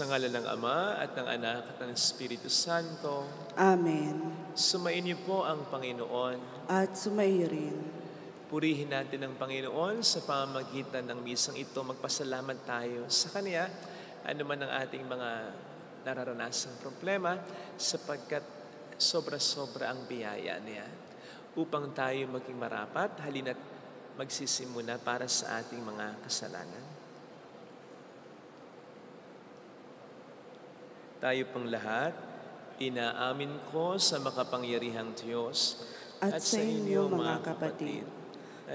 Sa ngalan ng Ama at ng Anak at ng Espiritu Santo. Amen. Sumainyo po ang Panginoon. At sumaiyo rin. Purihin natin ang Panginoon sa pamamagitan ng misang ito. Magpasalamat tayo sa Kanya, anuman ang ating mga nararanasang problema, sapagkat sobra-sobra ang biyaya niya. Upang tayo maging marapat, halina't magsisimula para sa ating mga kasalanan. Tayo pong lahat, inaamin ko sa makapangyarihang Diyos At sa inyo mga kapatid,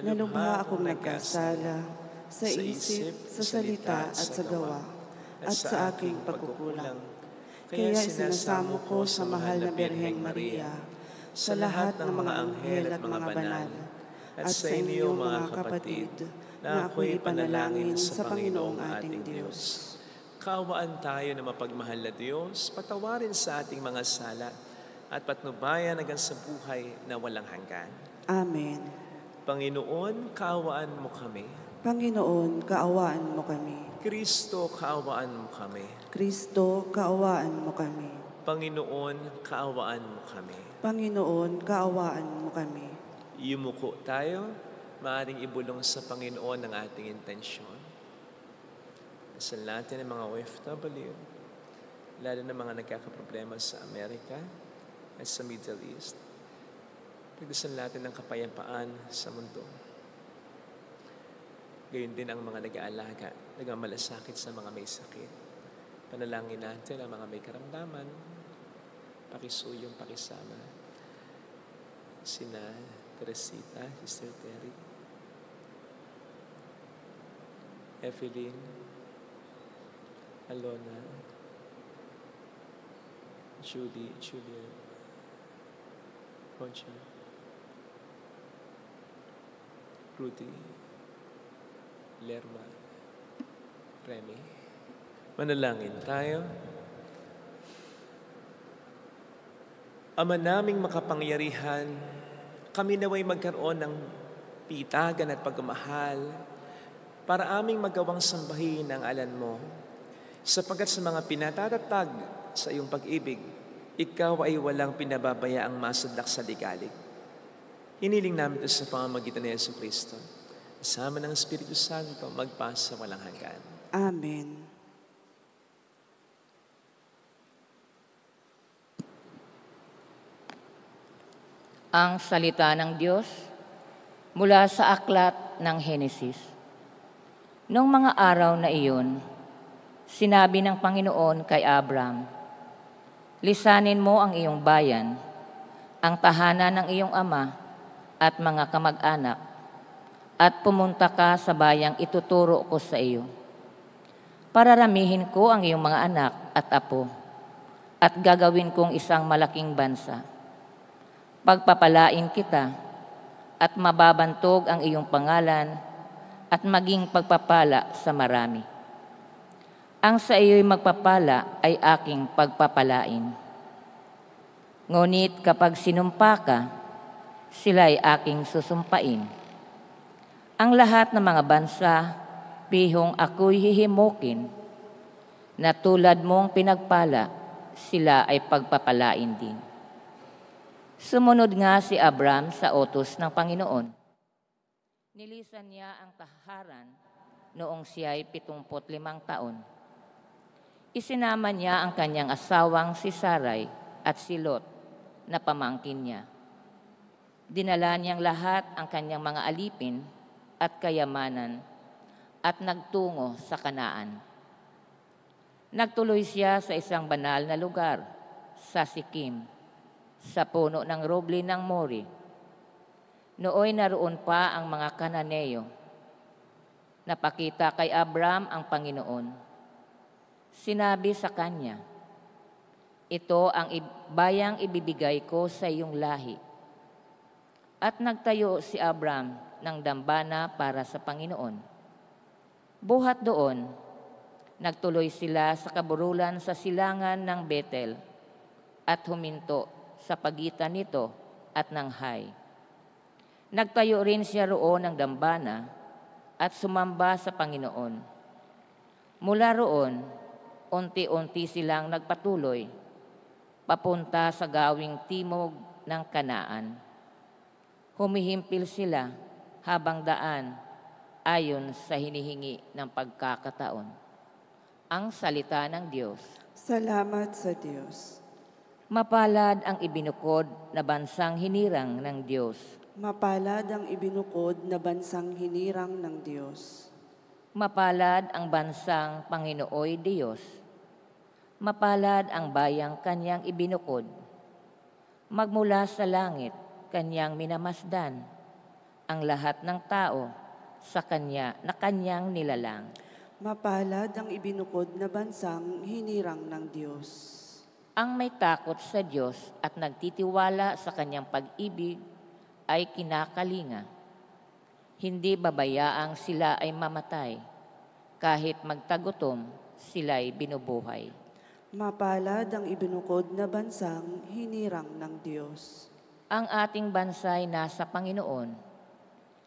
na lubha akong nagkasala sa isip, sa salita at sa gawa, at sa aking pagkukulang. Kaya sinasamo ko sa mahal na Birheng Maria, sa lahat ng mga anghel at mga banal, at sa inyo mga kapatid, na ako'y ipanalangin sa Panginoong ating Diyos. Kaawaan tayo na mapagmahal na Diyos, patawarin sa ating mga sala, at patnubayan hanggang sa buhay na walang hanggan. Amen. Panginoon, kaawaan mo kami. Panginoon, kaawaan mo kami. Kristo, kaawaan mo kami. Kristo, kaawaan mo kami. Panginoon, kaawaan mo kami. Panginoon, kaawaan mo kami. Yumuko tayo, maaaring ibulong sa Panginoon ang ating intensyon. Dasal natin ang mga OFW, lalo na mga nagkakaproblema sa Amerika at sa Middle East. Pagdasal natin ang kapayapaan sa mundo. Gayon din ang mga nag-aalaga, nagmamalasakit sa mga may sakit. Panalangin natin ang mga may karamdaman, pakisuyong, pakisama. Sina Teresita, Sister Terry, Evelyn, Alona, Julie, Julia, Concha, Rudy, Lerma, Remy. Manalangin tayo. Ama naming makapangyarihan, kami naway magkaroon ng pitagan at pagmamahal para aming magawang sambahin ang alan mo. Sapagkat sa mga pinatatatag sa iyong pag-ibig, ikaw ay walang pinababayaang masadlak sa ligalig. Hiniling namin ito sa pamamagitan ni Jesucristo. Kasama ng Espiritu Santo, magpasa walang hanggan. Amen. Ang salita ng Diyos mula sa aklat ng Henesis. Noong mga araw na iyon, sinabi ng Panginoon kay Abram, "Lisanin mo ang iyong bayan, ang tahanan ng iyong ama at mga kamag-anak, at pumunta ka sa bayang ituturo ko sa iyo. Pararamihin ko ang iyong mga anak at apo, at gagawin kong isang malaking bansa. Pagpapalain kita, at mababantog ang iyong pangalan, at maging pagpapala sa marami. Ang sa iyo'y magpapala ay aking pagpapalain. Ngunit kapag sinumpa ka, sila'y aking susumpain. Ang lahat ng mga bansa, pihong ako'y hihimukin, na tulad mong pinagpala, sila ay pagpapalain din." Sumunod nga si Abram sa utos ng Panginoon. Nilisan niya ang taharan noong siya'y 75 taon. Isinama niya ang kanyang asawang si Sarai at si Lot na pamangkin niya. Dinala niyang lahat ang kanyang mga alipin at kayamanan at nagtungo sa Kanaan. Nagtuloy siya sa isang banal na lugar, sa Sikim, sa puno ng roble ng Mori. Nooy naroon pa ang mga Kananeo. Napakita kay Abram ang Panginoon. Sinabi sa kanya, "Ito ang bayang ibibigay ko sa iyong lahi." At nagtayo si Abram ng dambana para sa Panginoon. Buhat doon, nagtuloy sila sa kaburulan sa silangan ng Betel at huminto sa pagitan nito at ng Hai. Nagtayo rin siya roon ng dambana at sumamba sa Panginoon. Mula roon, unti-unti silang nagpatuloy papunta sa gawing timog ng Kanaan. Humihimpil sila habang daan ayon sa hinihingi ng pagkakataon. Ang salita ng Diyos. Salamat sa Diyos. Mapalad ang ibinukod na bansang hinirang ng Diyos. Mapalad ang ibinukod na bansang hinirang ng Diyos. Mapalad ang bansang Panginooy Diyos. Mapalad ang bayang kanyang ibinukod. Magmula sa langit, kanyang minamasdan ang lahat ng tao sa kanya na kanyang nilalang. Mapalad ang ibinukod na bansang hinirang ng Diyos. Ang may takot sa Diyos at nagtitiwala sa kanyang pag-ibig ay kinakalinga. Hindi babayaang sila ay mamatay, kahit magtagutom sila'y binubuhay. Mapalad ang ibinukod na bansang hinirang ng Diyos. Ang ating bansa'y nasa Panginoon.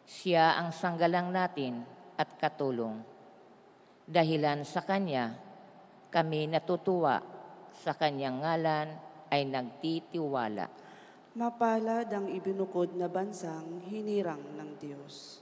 Siya ang sanggalang natin at katulong. Dahilan sa Kanya, kami natutuwa, sa Kanyang ngalan ay nagtitiwala. Mapalad ang ibinukod na bansang hinirang ng Diyos.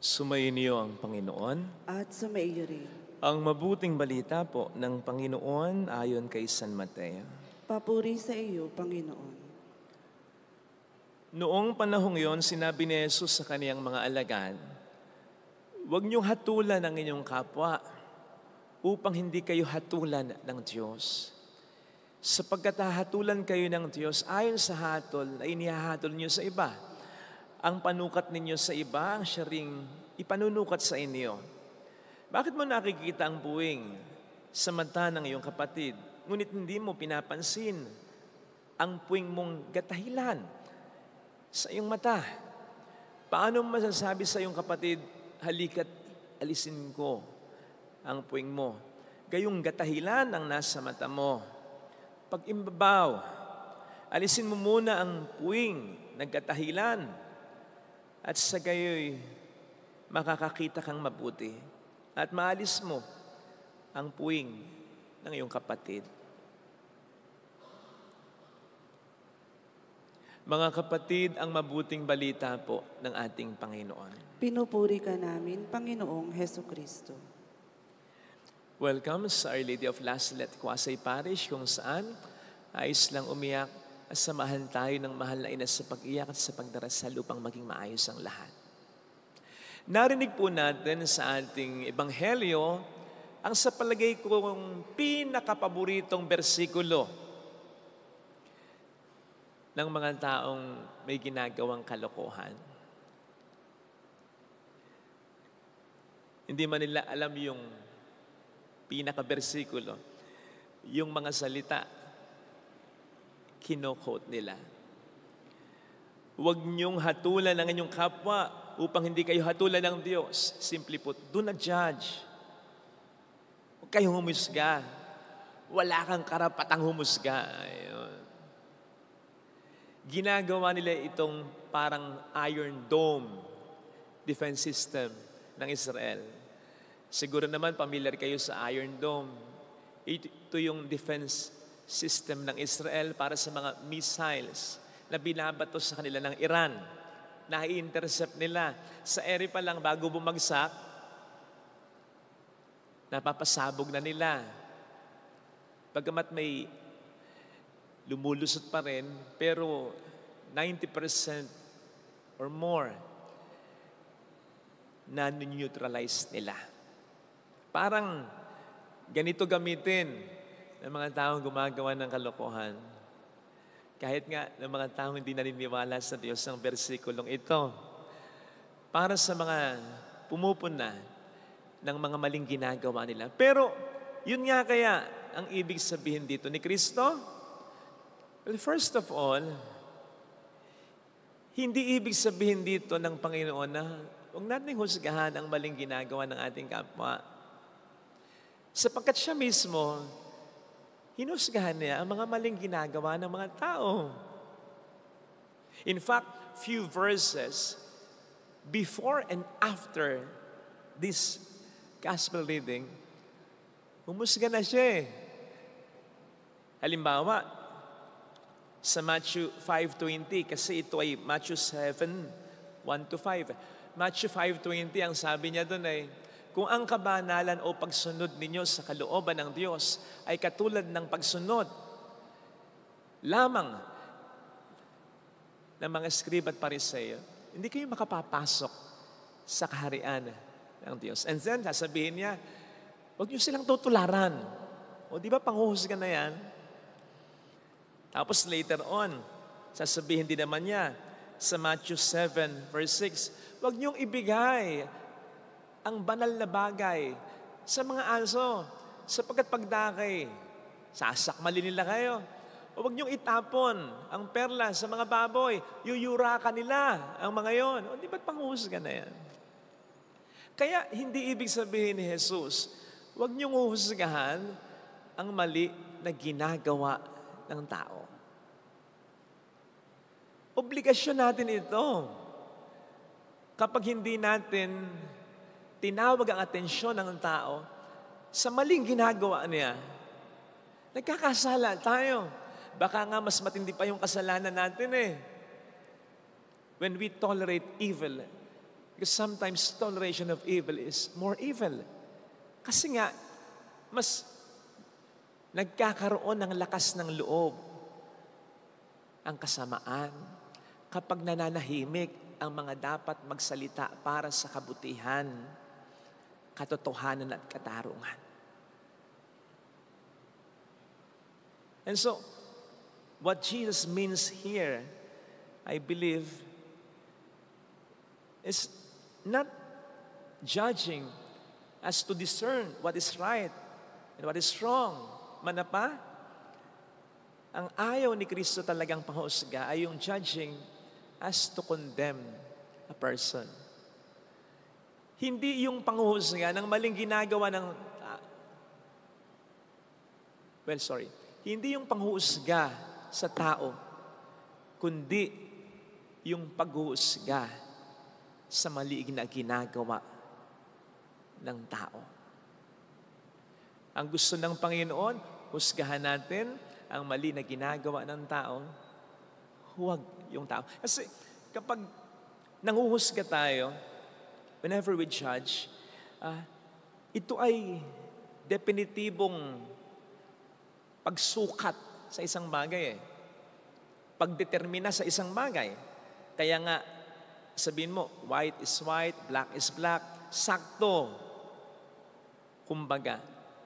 Sumainyo ang Panginoon. At sumaiyo rin. Ang mabuting balita po ng Panginoon ayon kay San Mateo. Papuri sa iyo, Panginoon. Noong panahong yon, sinabi ni Jesus sa kaniyang mga alagad, "Huwag niyong hatulan ang inyong kapwa upang hindi kayo hatulan ng Diyos. Sapagkat hahatulan kayo ng Diyos ayon sa hatol na inihahatol niyo sa iba. Ang panukat ninyo sa iba, ang siya ring ipanunukat sa inyo. Bakit mo nakikita ang buwing sa mata ng iyong kapatid, ngunit hindi mo pinapansin ang puwing mong gatahilan sa iyong mata? Paano mo masasabi sa iyong kapatid, halika't alisin ko ang puwing mo? Gayong gatahilan ang nasa mata mo. Pag imbabaw, alisin mo muna ang puwing nagkatahilan at sa gayoy makakakita kang mabuti at maalis mo ang puwing ng iyong kapatid." Mga kapatid, ang mabuting balita po ng ating Panginoon. Pinupuri ka namin, Panginoong Hesukristo. Welcome sa Our Lady of Lasalle at Quasay Parish, kung saan ayos lang umiyak at samahan tayo ng mahal na ina sa pag-iyak at sa pagdarasal upang maging maayos ang lahat. Narinig po natin sa ating ebanghelyo ang sa palagay kong pinakapaboritong bersikulo ng mga taong may ginagawang kalokohan. Hindi man nila alam yung pinaka-bersikulo, yung mga salita, kino-quote nila. Huwag niyong hatulan ang inyong kapwa upang hindi kayo hatulan ng Diyos. Simply put, do not judge. Huwag kayong humusga. Wala kang karapatang humusga. Ayun. Ginagawa nila itong parang Iron Dome defense system ng Israel. Siguro naman familiar kayo sa Iron Dome. Ito yung defense system ng Israel para sa mga missiles na binabato sa kanila ng Iran. Na-intercept nila. Sa ere pa lang bago bumagsak, napapasabog na nila. Bagamat may lumulusot pa rin, pero 90% or more na-neutralize nila. Parang ganito gamitin ng mga taong gumagawa ng kalokohan. Kahit nga ng mga taong hindi naniniwala sa Diyos ang versikulong ito. Para sa mga pumupuna ng mga maling ginagawa nila. Pero, yun nga kaya ang ibig sabihin dito ni Kristo? Well, first of all, hindi ibig sabihin dito ng Panginoon na huwag nating husgahan ang maling ginagawa ng ating kapwa. Sapagkat siya mismo, hinusgahan niya ang mga maling ginagawa ng mga tao. In fact, few verses before and after this gospel reading, humusga na siya eh. Halimbawa, sa Matthew 5:20, kasi ito ay Matthew 7:1-5. Matthew 5:20, ang sabi niya doon ay, kung ang kabanalan o pagsunod ninyo sa kalooban ng Diyos ay katulad ng pagsunod lamang ng mga eskrib at pariseyo, hindi kayo makapapasok sa kaharian ng Diyos. And then, sasabihin niya, huwag niyo silang tutularan. O di ba panghuhusga na yan? Tapos later on, sasabihin din naman niya sa Matthew 7:6, huwag niyong ibigay ang banal na bagay sa mga aso, sapagkat pagdakay, sasakmalin nila kayo. O huwag niyong itapon ang perla sa mga baboy, yuyurakan nila ang mga yon. O di ba't panghuhusga na yan? Kaya hindi ibig sabihin ni Jesus, huwag niyong huhusgahan ang mali na ginagawa ng tao. Obligasyon natin ito. Kapag hindi natin tinawag ang atensyon ng tao sa maling ginagawa niya, nagkakasala tayo. Baka nga mas matindi pa yung kasalanan natin eh. When we tolerate evil, because sometimes toleration of evil is more evil. Kasi nga, mas nagkakaroon ng lakas ng loob ang kasamaan kapag nananahimik ang mga dapat magsalita para sa kabutihan, katotohanan at katarungan. And so, what Jesus means here, I believe, is not judging as to discern what is right and what is wrong. Manapa, ang ayaw ni Kristo talagang panghusga ay yung judging as to condemn a person. Hindi yung panghuhusga ng maling ginagawa ng... Hindi yung panghuhusga sa tao, kundi yung paghuhusga sa mali na ginagawa ng tao. Ang gusto ng Panginoon, husgahan natin ang mali na ginagawa ng tao, huwag yung tao. Kasi kapag nanguhusga tayo, whenever we judge, ito ay definitibong pagsukat sa isang bagay eh. Pagdetermina sa isang bagay. Kaya nga, sabihin mo, white is white, black is black, sakto. Kumbaga,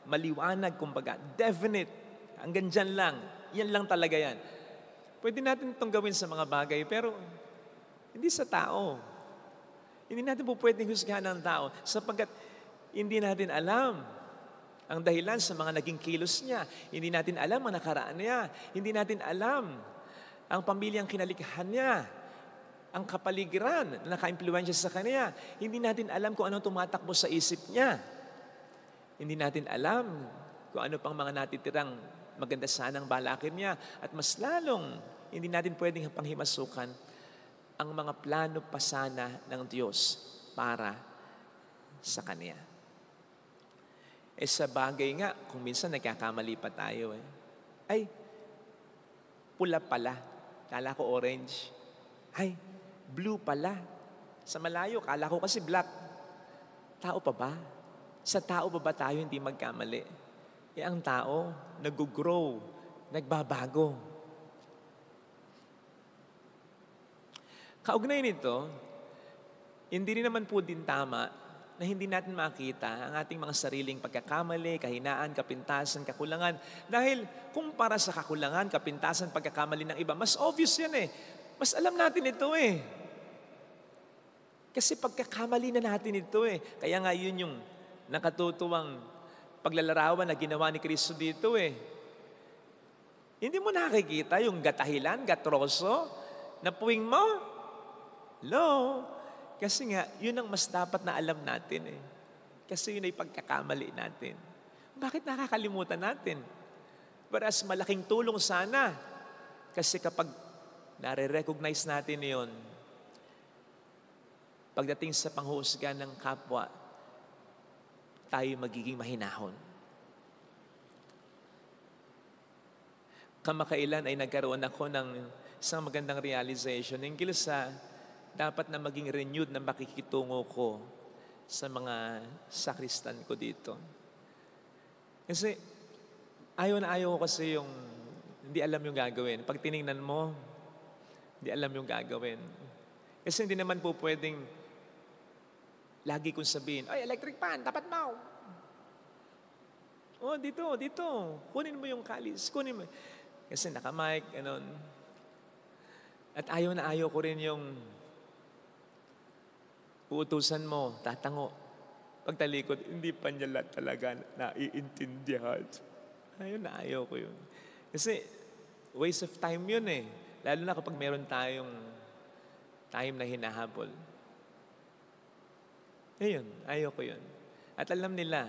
maliwanag, kumbaga, definite. Hanggang dyan lang. Yan lang talaga yan. Pwede natin itong gawin sa mga bagay, pero hindi sa tao. Hindi natin po pwedeng husgahan ng tao sapagkat hindi natin alam ang dahilan sa mga naging kilos niya. Hindi natin alam ang nakaraan niya. Hindi natin alam ang pamilyang kinalikhan niya, ang kapaligiran na naka-impluensya sa kanya. Hindi natin alam kung anong tumatakbo sa isip niya. Hindi natin alam kung ano pang mga natitirang maganda sanang balakin niya. At mas lalong, hindi natin pwedeng panghimasukan ang mga plano pa sana ng Diyos para sa Kanya. Sa bagay nga, kung minsan nagkakamali pa tayo ay, pula pala. Kala ko orange. Ay, blue pala. Sa malayo, kala ko kasi black. Tao pa ba? Sa tao pa ba tayo hindi magkamali? Ang tao, nag-grow, nagbabago. Kaugnay nito, hindi rin naman po din tama na hindi natin makita ang ating mga sariling pagkakamali, kahinaan, kapintasan, kakulangan. Dahil kumpara sa kakulangan, kapintasan, pagkakamali ng iba, mas obvious yan eh. Mas alam natin ito eh. Kasi pagkakamali na natin ito eh. Kaya nga yun yung nakatutuwang paglalarawan na ginawa ni Kristo dito eh. Hindi mo nakikita yung gatahilan, gatroso, na puwing mo? Hello? Kasi nga, yun ang mas dapat na alam natin eh. Kasi yun ay pagkakamali natin. Bakit nakakalimutan natin? Whereas malaking tulong sana. Kasi kapag nare-recognize natin yun, pagdating sa panghusga ng kapwa, tayo magiging mahinahon. Kamakailan ay nagkaroon ako ng isang magandang realization hinggil sa dapat na maging renewed na makikitungo ko sa mga sakristan ko dito. Kasi ayaw ko kasi yung hindi alam yung gagawin. Pag tiningnan mo, hindi alam yung gagawin. Kasi hindi naman po pwedeng lagi kong sabihin, ay, electric fan, dapat mo. Oh, dito. Kunin mo yung kalis, kunin mo. Kasi naka-mic, ganon. At ayaw ko rin yung uutusan mo, tatango. Pagtalikod, hindi pa niya talaga naiintindihan. Ayaw ko yun. Kasi waste of time yun eh. Lalo na kapag meron tayong time na hinahabol. Ayaw ko yun. At alam nila,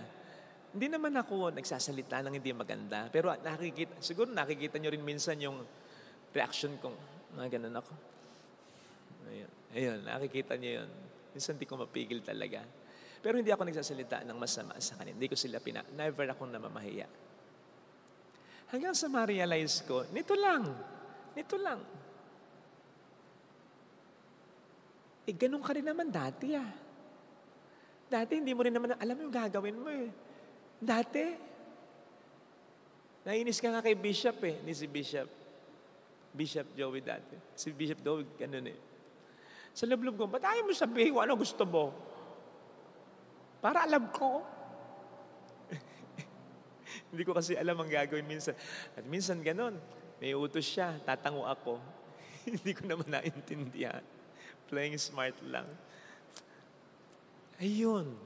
hindi naman ako nagsasalita ng hindi maganda. Pero siguro nakikita nyo rin minsan yung reaction kong, ganun ako. Ayun, nakikita nyo yun. Minsan di ko mapigil talaga. Pero hindi ako nagsasalita ng masama sa kanila. Hindi ko sila never akong namamahiya. Hanggang sa ma-realize ko, nito lang. Ganun ka rin naman dati ah. Dati hindi mo rin naman alam yung gagawin mo eh. Dati. Nainis ka nga kay Bishop eh. Ni si Bishop Joey dati. Si Bishop Joey, ganun eh. Sa loob ko, ba't ayaw mo sabihin kung ano gusto mo? Para alam ko. Hindi ko kasi alam ang gagawin minsan. At minsan ganun. May utos siya, tatango ako. Hindi ko naman naintindihan. Playing smart lang. Ayun.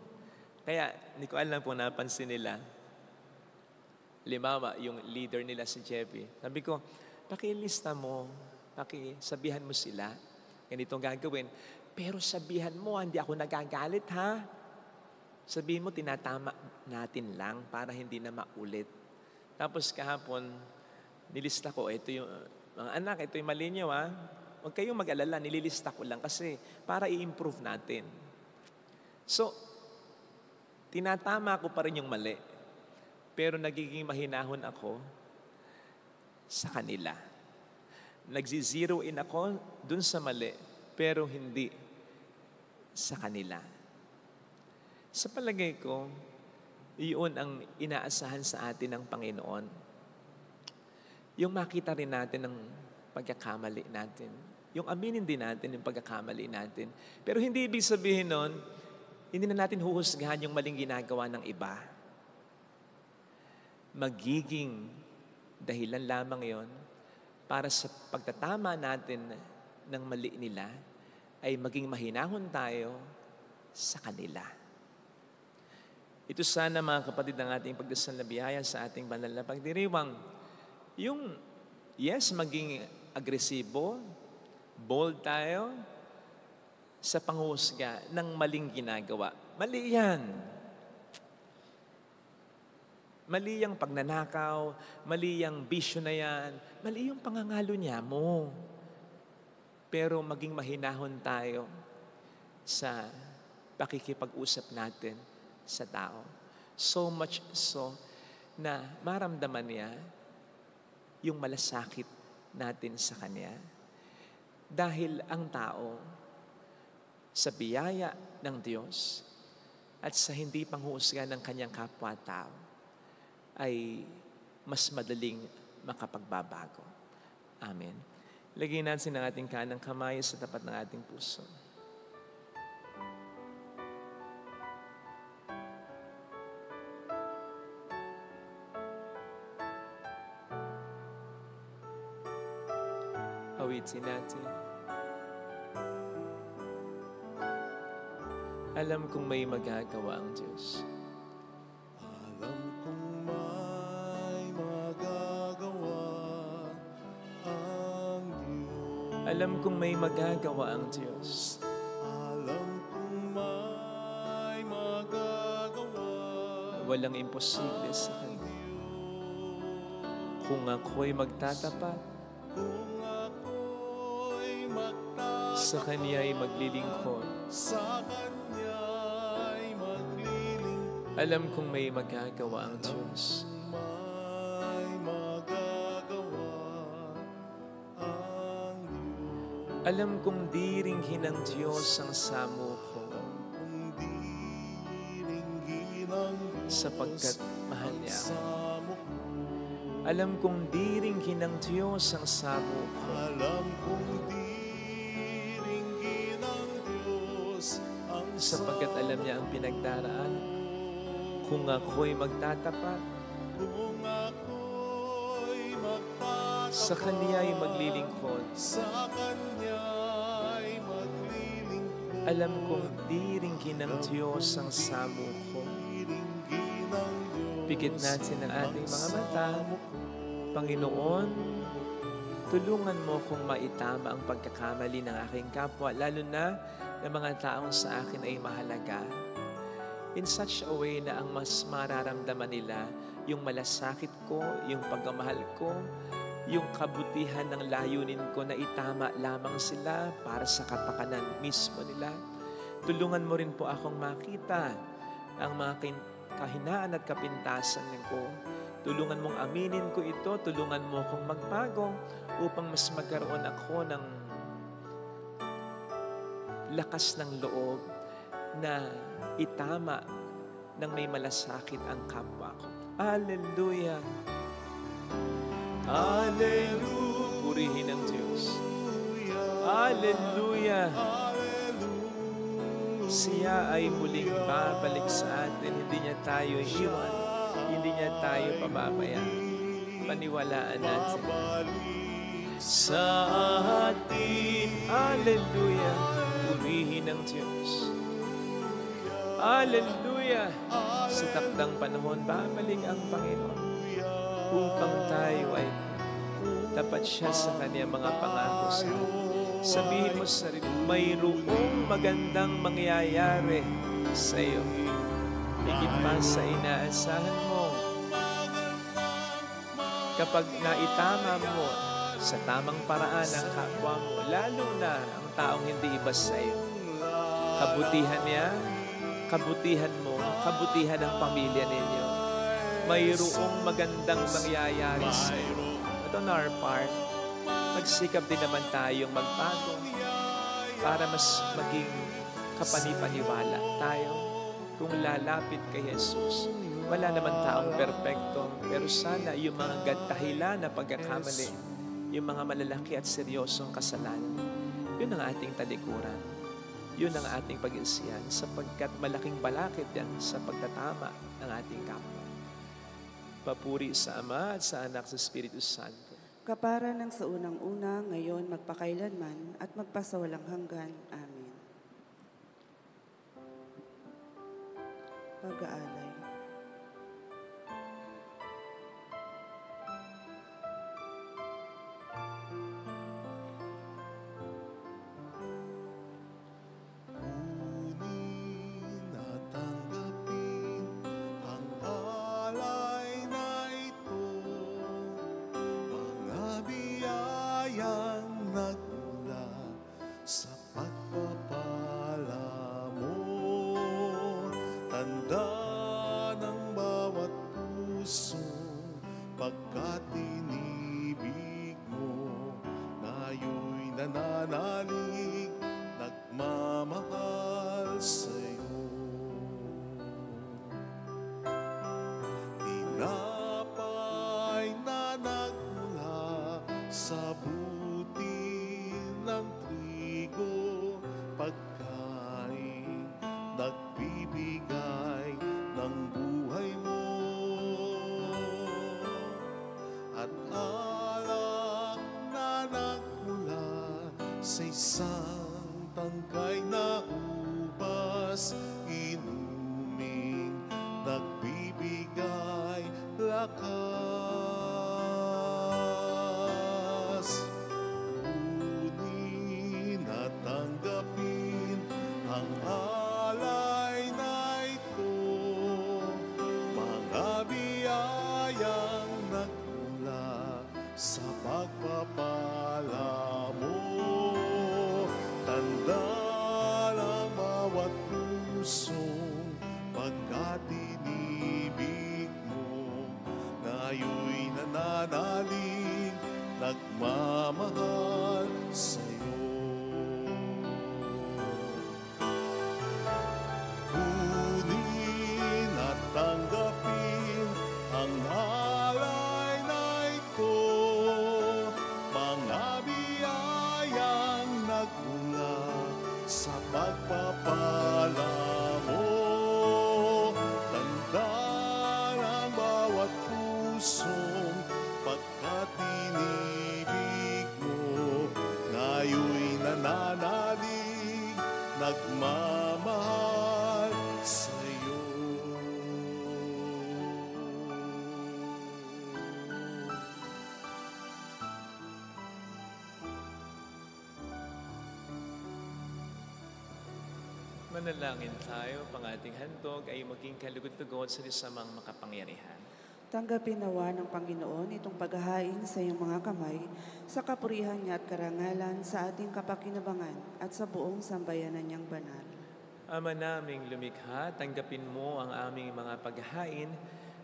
Kaya, hindi ko alam kung napansin nila. Limawa, yung leader nila si Jeffy. Sabi ko, pakilista mo, pakisabihan mo sila. Ganitong gagawin. Pero sabihan mo, hindi ako nagagalit ha. Sabihin mo, tinatama natin lang para hindi na maulit. Tapos kahapon, nilista ko, ito yung, mga anak, ito yung mali nyo ha. Huwag kayong mag-alala, nililista ko lang kasi para i-improve natin. So, tinatama ko pa rin yung mali. Pero nagiging mahinahon ako sa kanila. Nagzi-zero in ako dun sa mali, pero hindi sa kanila. Sa palagay ko, iyon ang inaasahan sa atin ng Panginoon. Yung makita rin natin ng pagkakamali natin. Yung aminin din natin yung pagkakamali natin. Pero hindi ibig sabihin nun, hindi na natin huhusgahan yung maling ginagawa ng iba. Magiging dahilan lamang yon para sa pagtatama natin ng mali nila ay maging mahinahon tayo sa kanila. Ito sana mga kapatid ng ating pagdasal na biyaya sa ating banal na pagdiriwang. Yung yes, maging agresibo, bold tayo sa panghusga ng maling ginagawa. Mali yan. Mali yung pagnanakaw, mali yung bisyo na yan, mali yung pangangalo niya mo. Pero maging mahinahon tayo sa pakikipag-usap natin sa tao. So much so na maramdaman niya yung malasakit natin sa kanya. Dahil ang tao sa biyaya ng Diyos at sa hindi panghusga ng kanyang kapwa-tao ay mas madaling makapagbabago. Amen. Lagyan natin ang ating kanang kamay sa tapat ng ating puso. awitin natin. Alam kong may magagawa ang Diyos. Alam kong may magagawa ang Diyos. Alam kong may magagawa ang Diyos. Alam kong may magagawa. Walang imposible sa Kanya. Kung ako'y magtatapat, Kung ako'y magtatapat, sa Kanya'y maglilingkod. sa Kanya'y maglilingkod. Alam kong may magagawa ang Diyos. May magagawa ang Diyos. Alam kong diringhin ng Diyos ang samo ko, Kung diringgin ang Diyos sapagkat mahal niya ako. samo ko. Alam kong diringhin ng Diyos ang samo ko, Alam kong diringgin ang Diyos ang sapagkat alam niya ang pinagdaraan. Kung ako'y magtatapat, Kung ako'y magtatapat, sa Kanya'y maglilingkod. sa Kanya'y maglilingkod. Alam kong diringhin ng Diyos ang samo ko. Diringgin ang Diyos Pikit natin ang ating mga mata. samo ko. Panginoon, tulungan mo kong maitama ang pagkakamali ng aking kapwa, lalo na ng mga taong sa akin ay mahalaga. In such a way na ang mas mararamdaman nila yung malasakit ko, yung pagmamahal ko, yung kabutihan ng layunin ko na itama lamang sila para sa kapakanan mismo nila. Tulungan mo rin po akong makita ang mga kahinaan at kapintasan ko. Tulungan mong aminin ko ito, tulungan mo akong magbago upang mas magkaroon ako ng lakas ng loob na itama ng may malasakit ang kapwa ko. Hallelujah! Hallelujah! Purihin ang Diyos. Hallelujah! Siya ay muling babalik sa atin. Hindi niya tayo iwan. Hindi niya tayo pababayaan. Paniwalaan natin. Sa atin, hallelujah, purihin ang Diyos. Hallelujah! Sa takdang panahon, babalik ang Panginoon upang tayo ay tapat siya sa Kanya mga pangako sa atin. Sabihin mo sa sarili, mayroong magandang mangyayari sa iyo. Higit pa sa inaasahan mo. Kapag naitama mo sa tamang paraan ang kapwa mo, lalo na ang taong hindi iba sa iyo, kabutihan niya, kabutihan mo, kabutihan ng pamilya ninyo. Mayroong magandang mangyayari sa iyo. But on our part, magsikap din naman tayong magbago para mas maging kapanipaniwala tayo. Kung lalapit kay Jesus, wala naman taong perpekto, pero sana yung mga dahilan na pagkakamali, yung mga malalaki at seryosong kasalanan, yun ang ating talikuran. Yun ang ating pag-isiyan sapagkat malaking balakid yan sa pagtatama ng ating kapwa. Papuri sa Ama at sa Anak sa Espiritu Santo. Kapara ng sa unang-una, ngayon, magpakailanman, at magpasawalang hanggan. Amen. Pag-aalay. Kunin at tanggapin ang alay na ito, mga biyayang nagmula sa pagpapala mo. Tanda ng bawat puso pagkat inibig mo, ngayo'y nananalig, nagmamahal sa'yo. Tinapay na nagmula sa buti ng trigo, pagkain nagbibigay ng buhay mo. sa isang tangkay na ubas, inuming nagbibigay lakas. Kunin at tanggapin ang alay na ito, mga biyayang nagmula sa pagpapala mo. Tanda ng bawat pusong pagkatinibig mo, ngayoy nananalig, nagmamahal sa'yo. Kunin at tanggapin ang alay na ito, mga biyayang nagmula sa pagpapala mo. Tanda ng bawat pusong pagkatinibig mo, ngayoy nananalig, nagmamahal sa'yo. Manalangin tayo, pang ating handog ay maging kalugod-lugod sa lisamang makapangyarihan. Tanggapin nawa ng Panginoon itong paghahain sa iyong mga kamay, sa kapurihan niya at karangalan sa ating kapakinabangan at sa buong sambayanan niyang banal. Ama naming lumikha, tanggapin mo ang aming mga paghahain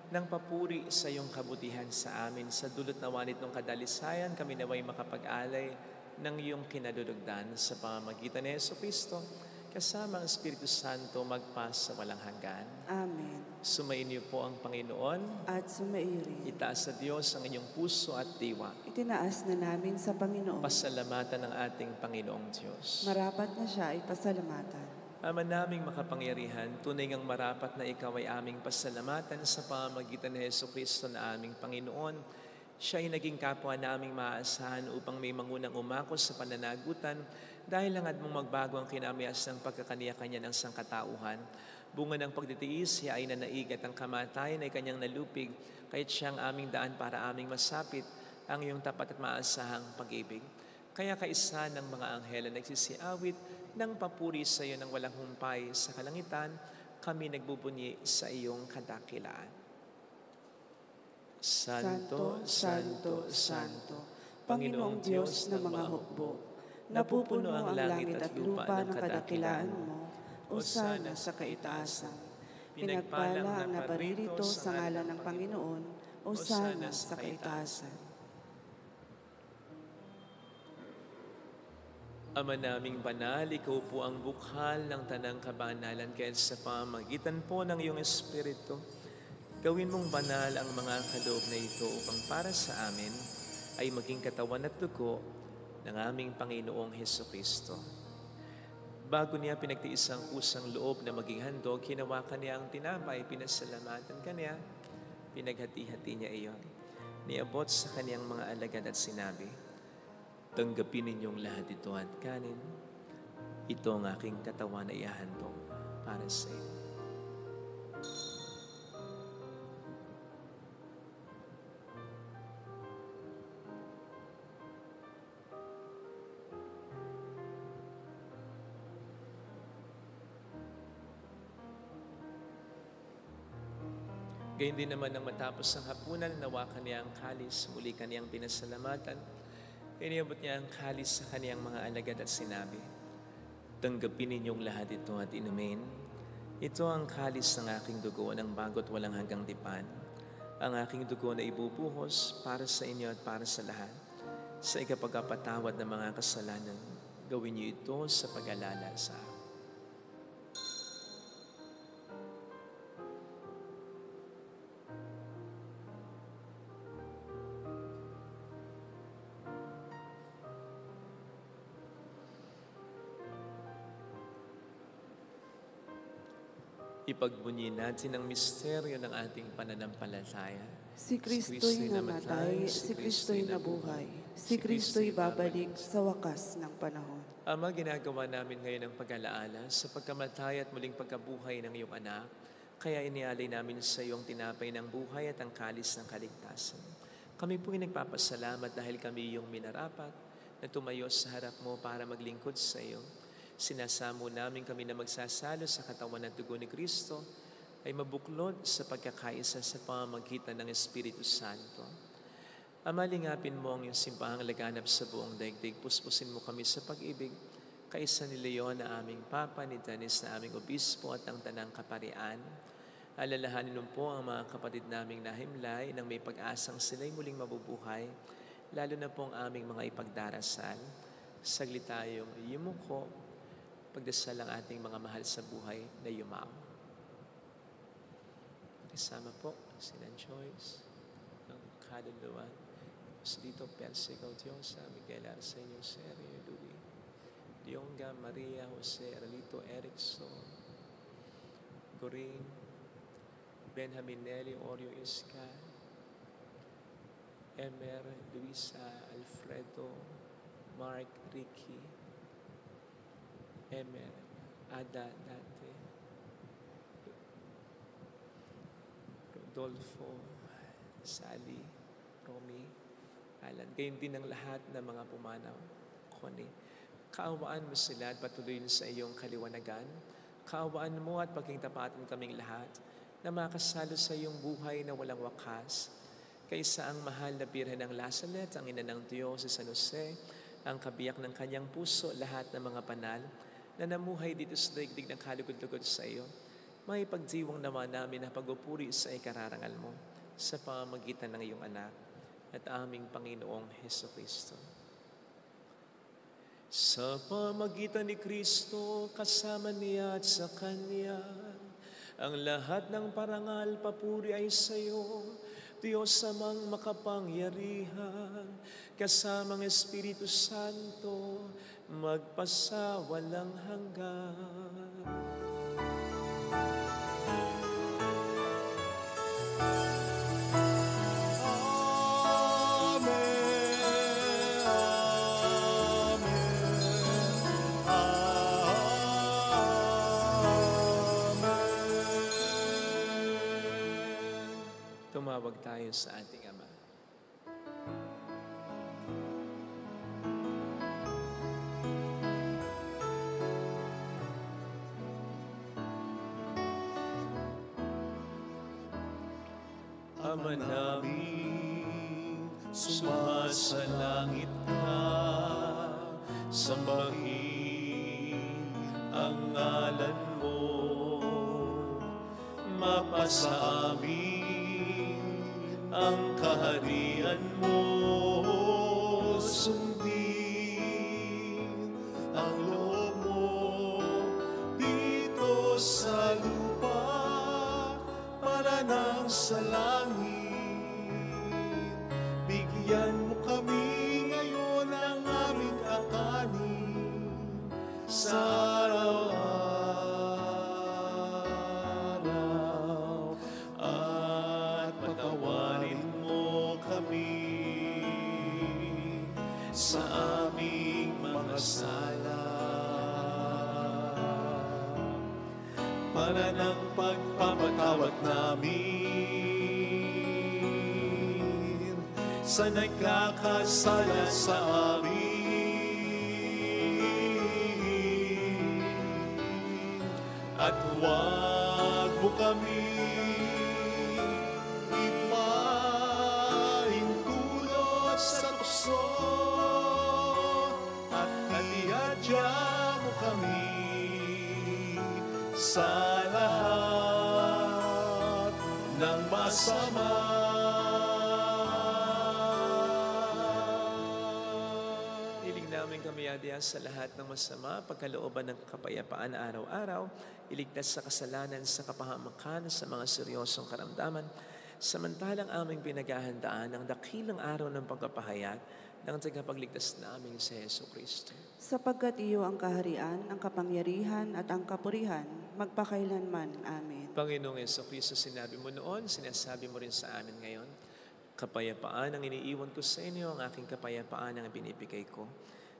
ng papuri sa iyong kabutihan sa amin. Sa dulot nawa nitong kadalisayan, kami naway makapag-alay ng iyong kinadulugdan sa pamamagitan ni Jesucristo, kasama ang Espiritu Santo magpas sa walang hanggan. Amen. Sumainyo po ang Panginoon. At sumairi. Itaas sa Diyos ang inyong puso at diwa. Itinaas na namin sa Panginoon. Pasalamatan ng ating Panginoong Diyos. Marapat na siya ay pasalamatan. Ama naming makapangyarihan, tunay ngang marapat na ikaw ay aming pasalamatan sa pamamagitan ni Jesucristo na aming Panginoon. Siya ay naging kapwa naming maaasahan upang may mangunang umako sa pananagutan dahil hangad mong magbago ang kinamiyas ng pagkakaniya-kanya ng sangkatauhan. Bunga ng pagtitiis, siya ay nanaig at ang kamatayan ay kanyang nalupig, kaya't siyang aming daan para aming masapit ang iyong tapat at maasahang pag-ibig. Kaya kaisa ng mga anghel na nagsisiawit ng papuri sa iyo ng walang humpay sa kalangitan, kami nagbubunyi sa iyong kadakilaan. Santo, Santo, Santo, Panginoong Diyos ng mga hukbo, napupuno ang langit at lupa ng kadakilaan mo, Hosana sa kaitaasan. Pinagpala ang naparirito sa ngalan ng Panginoon, Hosana sa kaitaasan. Ama naming banal, ikaw po ang bukhal ng tanang kabanalan, kaya sa pamamagitan po ng iyong Espiritu, gawin mong banal ang mga kaloob na ito upang para sa amin ay maging katawan at dugo ng aming Panginoong Hesukristo. Bago niya pinagtiis ang kusang loob na maging handog, hinawakan niya ang tinapay, pinasalamatan kanya, pinaghati-hati niya iyon. Niabot sa kaniyang mga alagad at sinabi, "Tanggapin ninyong lahat ito at kanin. Ito ang aking katawan na ihahandog para sa inyo." Gayun din naman nang matapos ang hapunan, nawakan niya ang kalis, muli kaniyang pinasalamatan. Iniabot niya ang kalis sa kaniyang mga alagad at sinabi, "Tanggapin ninyong lahat ito at inumin. Ito ang kalis ng aking dugo ng bago't walang hanggang tipan. Ang aking dugo na ibubuhos para sa inyo at para sa lahat. Sa ikapagpatawad ng mga kasalanan, gawin niyo ito sa pag-alala sa akin." Ipagbunyi natin ang misteryo ng ating pananampalataya. Si Kristo'y namatay, si Kristo'y nabuhay, si Kristo'y babalik sa wakas ng panahon. Ama, ginagawa namin ngayon ang pag-alaala sa pagkamatay at muling pagkabuhay ng iyong anak. Kaya inialay namin sa iyo ang tinapay ng buhay at ang kalis ng kaligtasan. Kami po'y nagpapasalamat dahil kami iyong minarapat na tumayo sa harap mo para maglingkod sa iyo. Sinasamo namin kami na magsasalo sa katawan at dugo ni Kristo ay mabuklod sa pagkakaisa sa pamamagitan ng Espiritu Santo. Ama, lingapin mo ang iyong simbahang laganap sa buong daigdig. Puspusin mo kami sa pag-ibig, kaisa ni Leon na aming Papa, ni Dennis na aming Obispo at ang Tanang Kaparian. Alalahanin mo po ang mga kapatid naming nahimlay nang may pag-asang sila'y muling mabubuhay, lalo na po ang aming mga ipagdarasal. Saglit tayong yumuko, pagdasal ang ating mga mahal sa buhay na yumao. Kasama po si Nan Joyce, ang kaluluwa. Dito, Persico, Diosa, Miguel Arsenio, Serio, Louis, Dionga, Maria, Jose, Arlito, Erickson, Goring, Benjamin Nelly, Orio Isca, Emer, Luisa, Alfredo, Mark, Ricky, Emer, Ada, Dante, Rodolfo, Sally, Romy, Alan. Gayon din ang lahat ng mga pumanaw. Connie, kaawaan mo sila at patuloyin sa iyong kaliwanagan. Kaawaan mo at pagkingtapatin kaming lahat na makasalo sa iyong buhay na walang wakas. Kaysa ang mahal na Birhen ng Lazaret, ang ina ng Diyos si San Jose, ang kabiyak ng kanyang puso, lahat ng mga banal na namuhay dito sa daigdig ng kalugod-lugod sa iyo, may pagdiwang naman namin na pagpupuri sa ikararangal mo sa pamamagitan ng iyong anak at aming Panginoong Hesukristo. Sa pamamagitan ni Kristo, kasama niya at sa Kanya, ang lahat ng parangal papuri ay sa iyo, Diyos amang makapangyarihan, kasamang Espiritu Santo, magpasawalang hanggan. Tumawag tayo sa ating Ama. Ama namin, sumasalangit ka, sambahin ang ngalan mo, mapasa amin ang kaharian mo, sundin ang loob mo dito sa lupa para nang sa langit. Bigyan mo kami ngayon ng aming kakanin sa araw-araw at patawarin mo kami sa aming mga sala para ng pagpapatawad namin sa nagkakasala sa amin. At huwag mo kami ipahintulot sa tukso at katihadya mo kami sa lahat ng masama. Ilig namin kami adya sa lahat ng masama, pagkalooban ng kapayapaan araw-araw, iligtas sa kasalanan, sa kapahamakan, sa mga seryosong karamdaman, samantalang aming pinaghahandaan ang dakilang araw ng pagpapahayag ng tagapagligtas naming si Heso Kristo. Sapagkat iyo ang kaharian, ang kapangyarihan at ang kapurihan, magpakailanman. Amen. Panginoong Heso Kristo, sinabi mo noon, sinasabi mo rin sa amin ngayon, kapayapaan ang iniiwan ko sa inyo, ang aking kapayapaan ang binibigay ko.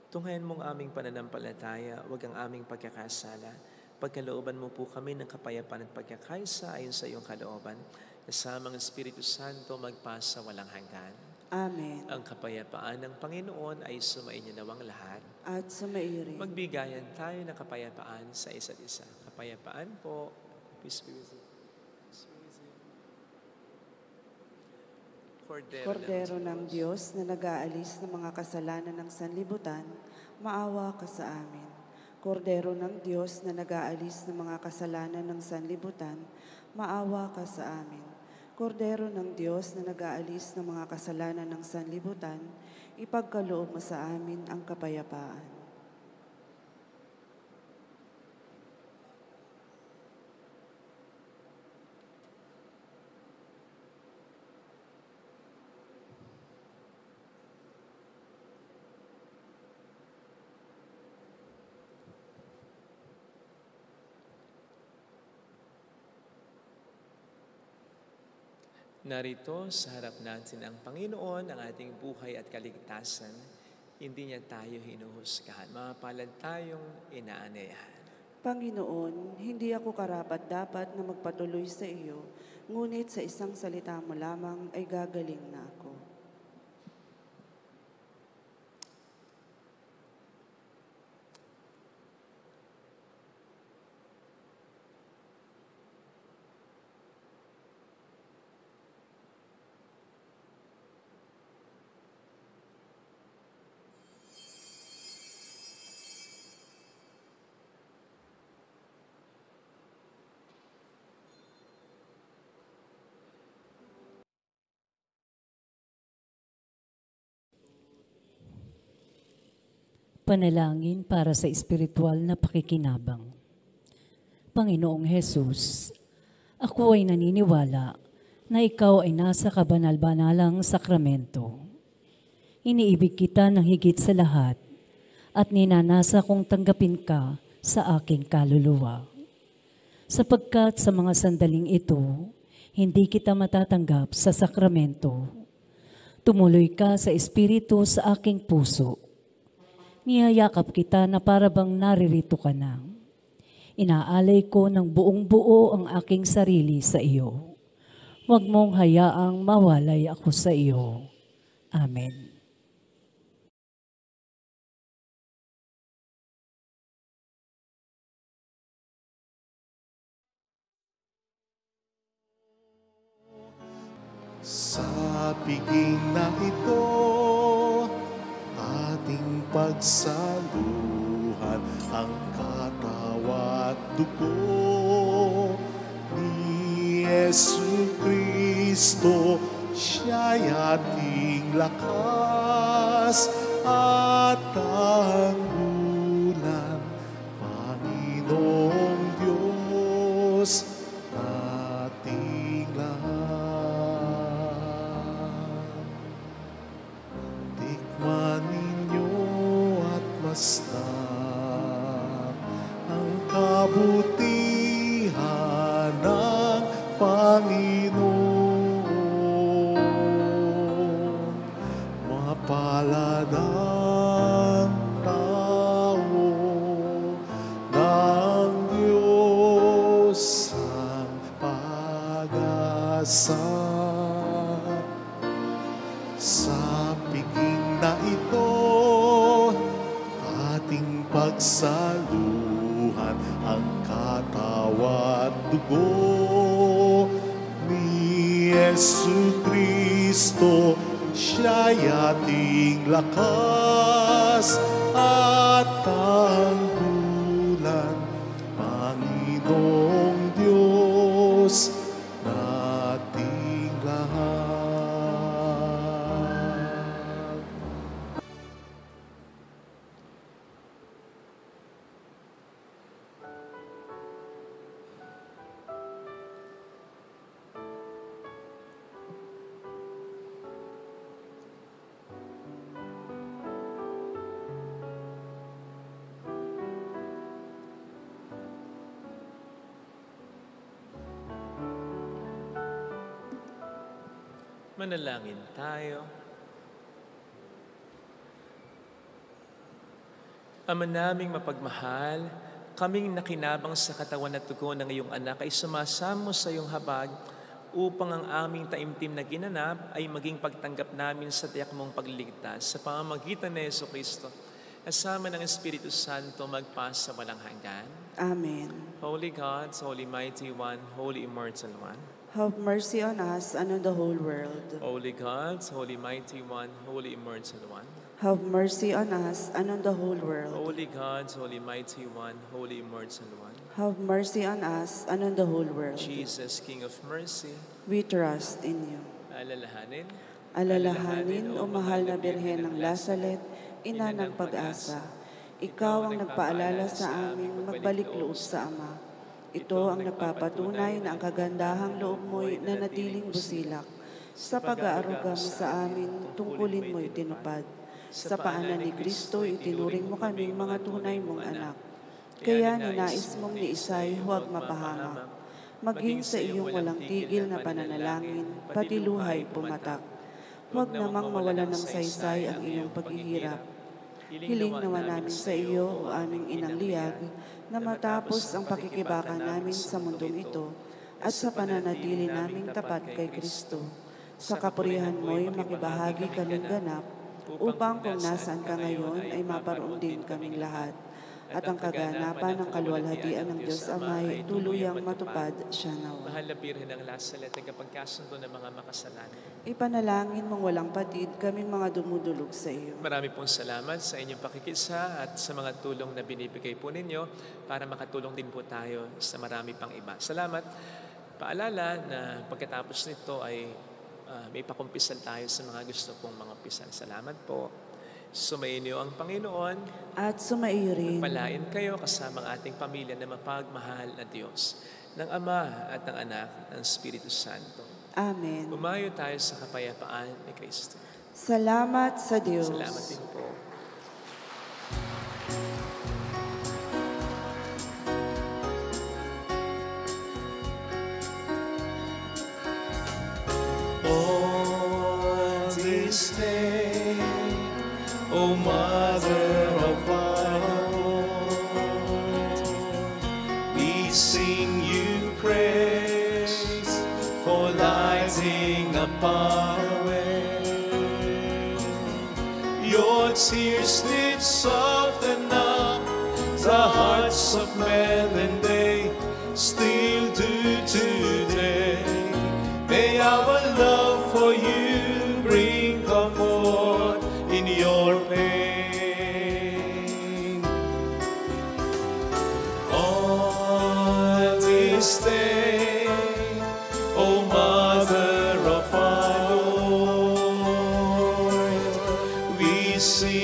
Tunghayan mong aming pananampalataya, huwag ang aming pagkakasala. Pagkalooban mo po kami ng kapayapaan at pagkakaisa ayon sa iyong kalooban. Kasamang Espiritu Santo magpasa walang hanggan. Amen. Ang kapayapaan ng Panginoon ay sumainyo nawang lahat. At sumairin. Magbigayan tayo ng kapayapaan sa isa't isa. Kapayapaan po. Peace be with you. Kordero ng Diyos na nag-aalis ng mga kasalanan ng sanlibutan, maawa ka sa amin. Kordero ng Diyos na nag-aalis ng mga kasalanan ng sanlibutan, maawa ka sa amin. Kordero ng Diyos na nag-aalis ng mga kasalanan ng sanlibutan, ipagkaloob mo sa amin ang kapayapaan. Narito sa harap natin ang Panginoon, ang ating buhay at kaligtasan. Hindi niya tayo hinuhusgahan. Mapalad tayong inaanayahan. Panginoon, hindi ako karapat-dapat na magpatuloy sa iyo, ngunit sa isang salita mo lamang ay gagaling na ako. Panalangin para sa espiritual na pakikinabang. Panginoong Hesus, ako ay naniniwala na ikaw ay nasa kabanal-banalang sakramento. Iniibig kita ng higit sa lahat at ninanasa kong tanggapin ka sa aking kaluluwa. Sapagkat sa mga sandaling ito, hindi kita matatanggap sa sakramento. Tumuloy ka sa espiritu sa aking puso. Niyayakap kita na parabang naririto ka na. Inaalay ko ng buong buo ang aking sarili sa iyo. Huwag mong hayaang mawalay ako sa iyo. Amen. Sa piging na ito, ating pagsaluhan ang katawan at dugo ni Yesu Kristo. Siya'y ating lakas at tanggulan, Panginoong Diyos nating lahat. Tikman ninyo at masdan ang kabutihan ng Panginoon. Mapalad ang tao ng Diyos ang pag-asa. Sa piging na ito, ating pagsaluhan ang katawan at dugo ni Yesu Kristo. Siya'y ating lakas at tanggulan, Panginoong Diyos nating lahat. Manalangin tayo. Ama naming mapagmahal, kaming nakinabang sa katawan at dugo ng iyong anak ay sumasamo sa iyong habag upang ang aming taimtim na ginanap ay maging pagtanggap namin sa tiyak mong pagliligtas sa pamamagitan ni Jesucristo. Kasama ng Espiritu Santo magpasa walang hanggan. Amen. Holy God, Holy Mighty One, Holy Immortal One. Have mercy on us and on the whole world. Holy God, Holy Mighty One, Holy Immortal One. Have mercy on us and on the whole world. Holy God, Holy Mighty One, Holy Immortal One. Have mercy on us and on the whole world. Jesus, King of Mercy, We trust in you. alalahanin, Alalahanin, o mahal na Birhen ng Lasalet, ina ng pag-asa. Ikaw ang nagpaalala sa aming magbalik loob sa Ama. Ito ang nagpapatunay na ang kagandahang loob mo'y nanatiling busilak. Sa pag-aaruga mo sa amin, tungkulin mo'y tinupad. Sa paanan ni Kristo, itinuring mo kaming mga tunay mong anak. Kaya ninais mong niisay, huwag mapahamak. Maging sa iyong walang tigil na pananalangin, pati luhay pumatak. Huwag namang mawalan ng saysay ang iyong paghihirap. Hiling naman namin sa iyo, o aming inang liyag, na matapos ang pakikibaka namin sa mundong ito at sa pananatili naming tapat kay Kristo. Sa kapurihan mo'y makibahagi kaming ganap, upang kung nasaan ka ngayon ay maparoon din kaming lahat. At ang kaganapan ng kaluwalhatian ng Diyos Amay tuluyang matupad siya nawa. mahal na Birhen ng Lasalet, tagapagkasundo ng mga makasalanan. Ipanalangin mong walang patid kaming mga dumudulog sa iyo. Marami pong salamat sa inyong pakikisa at sa mga tulong na binibigay po ninyo para makatulong din po tayo sa marami pang iba. Salamat. Paalala na pagkatapos nito ay may pakumpisal tayo sa mga gusto pong mga pisal. Salamat po. Sumainyo ang Panginoon. At sumaiyo rin. Palain kayo kasama ang ating pamilya na mapagmahal na Diyos, ng Ama at ng Anak at ng Espiritu Santo. Amen. Umayo tayo sa kapayapaan ni Kristo. Salamat sa Diyos. Salamat din po. On this day, O Mother of our Lord, we sing you praise for lighting up our way. Your tears did soften up the hearts of men, and they still do today. May our love for you bring comfort in your pain. On this day, O Mother of our Lord, we sing